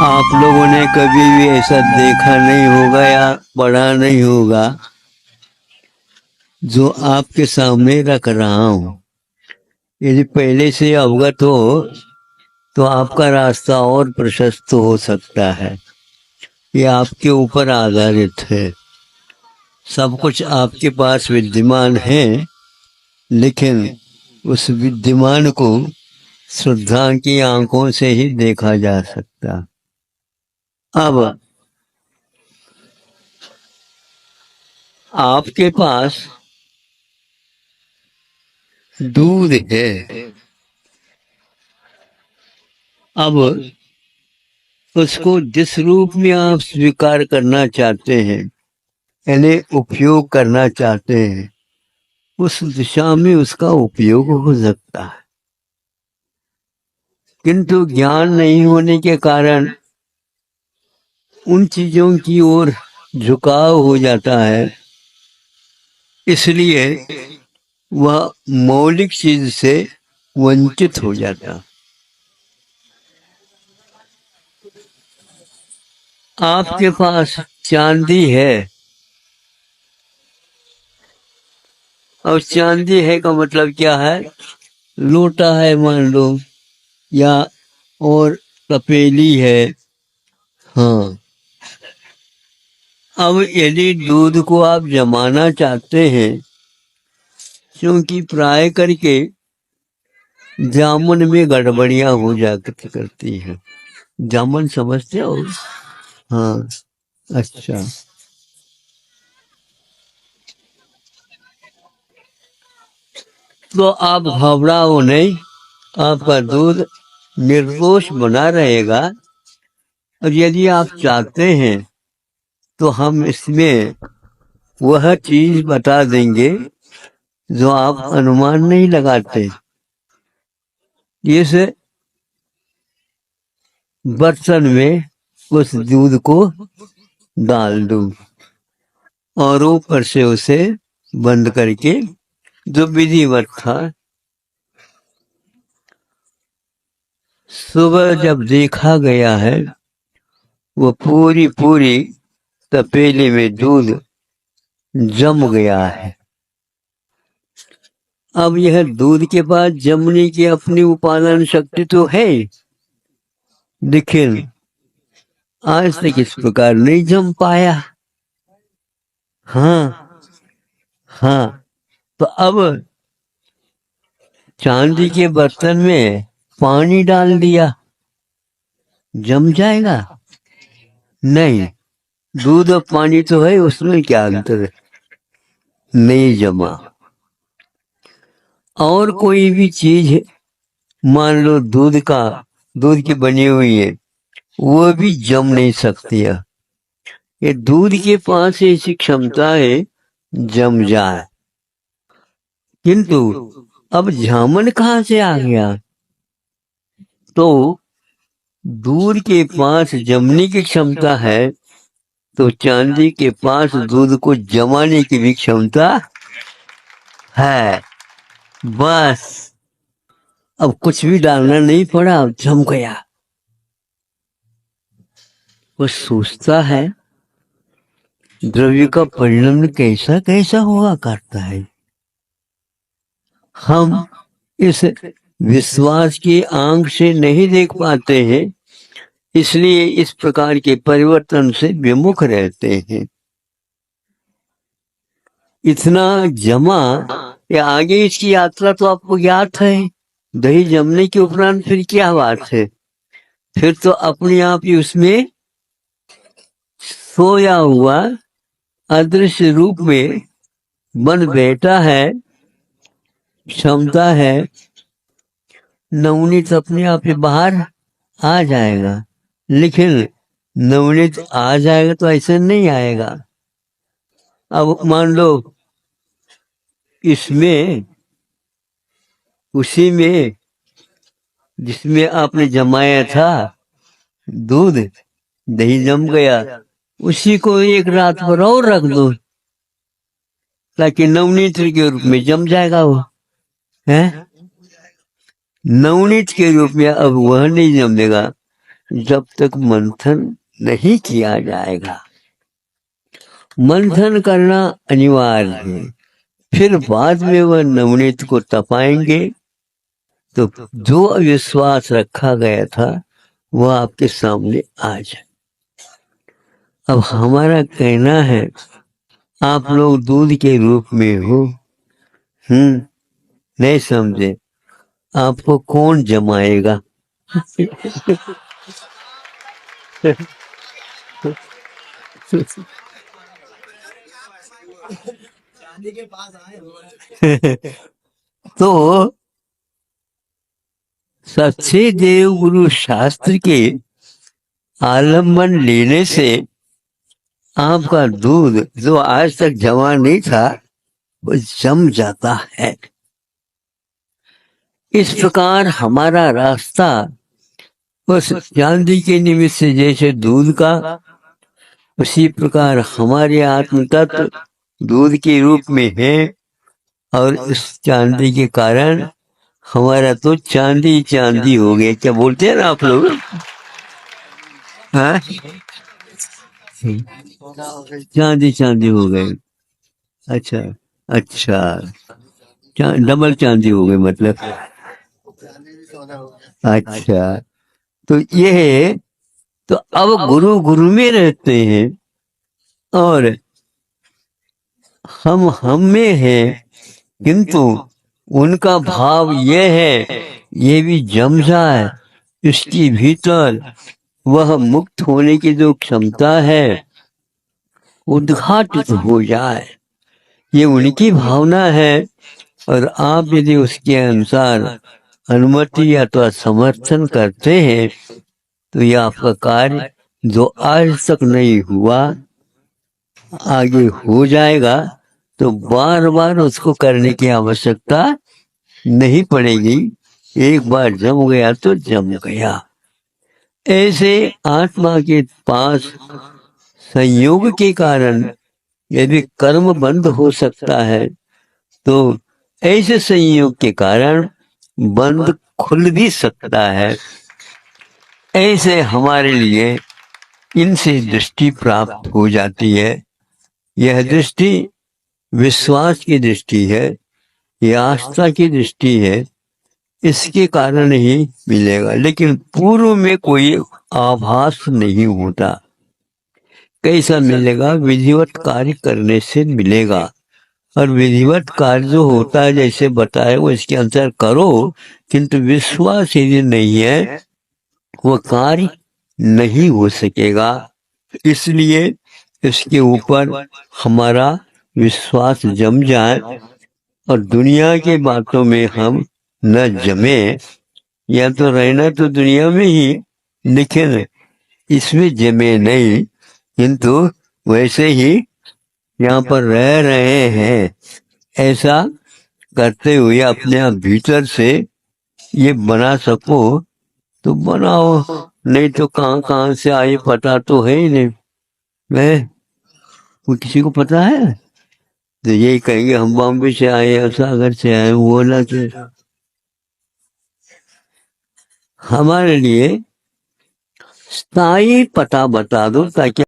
आप लोगों ने कभी भी ऐसा देखा नहीं होगा या पढ़ा नहीं होगा। जो आपके सामने रख रहा हूँ, यदि पहले से अवगत हो तो आपका रास्ता और प्रशस्त हो सकता है। ये आपके ऊपर आधारित है। सब कुछ आपके पास विद्यमान है, लेकिन उस विद्यमान को श्रद्धा की आंखों से ही देखा जा सकता। अब आपके पास दूध है। अब उसको जिस रूप में आप स्वीकार करना चाहते हैं, यानी उपयोग करना चाहते हैं, उस दिशा में उसका उपयोग हो सकता है। किंतु ज्ञान नहीं होने के कारण उन चीजों की ओर झुकाव हो जाता है, इसलिए वह मौलिक चीज से वंचित हो जाता। आपके पास चांदी है, और चांदी है का मतलब क्या है? लोटा है मान लो, या और तपेली है। हाँ, अब यदि दूध को आप जमाना चाहते हैं, क्योंकि प्राय करके जामुन में गड़बड़ियां हो जा करती हैं। जामुन समझते हो? हाँ, अच्छा। तो आप घबराओ नहीं, आपका दूध निर्दोष बना रहेगा। और यदि आप चाहते हैं तो हम इसमें वह चीज बता देंगे जो आप अनुमान नहीं लगाते। इस बर्तन में उस दूध को डाल दूं और ऊपर से उसे बंद करके, जो विधिवत था, सुबह जब देखा गया है वो पूरी पूरी तपेली में दूध जम गया है। अब यह दूध के पास जमने की अपनी उपादान शक्ति तो है, लेकिन आज तक इस प्रकार नहीं जम पाया। हाँ हाँ, तो अब चांदी के बर्तन में पानी डाल दिया, जम जाएगा? नहीं, दूध और पानी तो है, उसमें क्या अंतर है? नहीं जमा। और कोई भी चीज मान लो दूध की बनी हुई है, वो भी जम नहीं सकती है। ये दूध के पास ऐसी क्षमता है जम जाए। किंतु अब जामन कहाँ से आ गया? तो दूध के पास जमने की क्षमता है, तो चांदी के पास दूध को जमाने की भी क्षमता है। बस अब कुछ भी डालना नहीं पड़ा, अब जम गया। वो सोचता है द्रव्य का परिणाम कैसा कैसा हुआ करता है। हम इस विश्वास की आंख से नहीं देख पाते हैं, इसलिए इस प्रकार के परिवर्तन से विमुख रहते हैं। इतना जमा या आगे इसकी यात्रा तो आपको ज्ञात है। दही जमने के उपरांत फिर क्या बात है? फिर तो अपने आप ही उसमें सोया हुआ अदृश्य रूप में बन बैठा है, क्षमता है। नवनीत अपने आप ही बाहर आ जाएगा, लेकिन नवनीत आ जाएगा तो ऐसे नहीं आएगा। अब मान लो इसमें, उसी में जिसमें आपने जमाया था दूध, दही जम गया, उसी को एक रात पर और रख दो, ताकि नवनीत के रूप में जम जाएगा वो है। नवनीत के रूप में अब वह नहीं जमेगा, जब तक मंथन नहीं किया जाएगा। मंथन करना अनिवार्य है, फिर बाद में वह नवनीत को तपाएंगे तो जो अविश्वास रखा गया था वह आपके सामने आ जाए। अब हमारा कहना है आप लोग दूध के रूप में हो। नहीं समझे? आपको कौन जमाएगा? तो सच्चे देव गुरु शास्त्र के आलम्बन लेने से आपका दूध जो आज तक जमा नहीं था वो जम जाता है। इस प्रकार हमारा रास्ता उस चांदी के निमित्त से जैसे दूध का, उसी प्रकार हमारे आत्म तत्व दूध के रूप में है और इस चांदी के कारण हमारा तो चांदी चांदी हो गया। क्या बोलते हैं ना आप लोग? हाँ, चांदी चांदी हो गए। अच्छा अच्छा, डबल चांदी हो गई मतलब। अच्छा, तो ये है। तो अब गुरु गुरु में रहते हैं और हम में हैं, किंतु उनका भाव ये है ये भी जम जाए, इसके भीतर वह मुक्त होने की जो क्षमता है उद्घाटित हो जाए, ये उनकी भावना है। और आप यदि उसके अनुसार अनुमति या तो समर्थन करते हैं तो यह आपका कार्य जो आज तक नहीं हुआ आगे हो जाएगा। तो बार बार उसको करने की आवश्यकता नहीं पड़ेगी। एक बार जम गया तो जम गया। ऐसे आत्मा के पास संयोग के कारण यदि कर्म बंद हो सकता है तो ऐसे संयोग के कारण बंद खुल भी सकता है। ऐसे हमारे लिए इनसे दृष्टि प्राप्त हो जाती है। यह दृष्टि विश्वास की दृष्टि है, यह आस्था की दृष्टि है, इसके कारण ही मिलेगा। लेकिन पूर्व में कोई आभास नहीं होता। कैसा मिलेगा? विधिवत कार्य करने से मिलेगा। और विधिवत कार्य जो होता है जैसे बताया वो इसके अनुसार करो, किंतु विश्वास यदि नहीं है वो कार्य नहीं हो सकेगा। इसलिए इसके ऊपर हमारा विश्वास जम जाए और दुनिया के बातों में हम न जमे। या तो रहना तो दुनिया में ही, लेकिन इसमें जमे नहीं, किंतु वैसे ही यहाँ पर रह रहे हैं ऐसा करते हुए अपने आप भीतर से ये बना सको तो बनाओ, नहीं तो कहाँ कहाँ से आए पता तो है ही नहीं। मैं वो किसी को पता है तो यही कहेंगे हम बॉम्बे से आए, सागर से आए, वो ना कि हमारे लिए स्थायी पता बता दो ताकि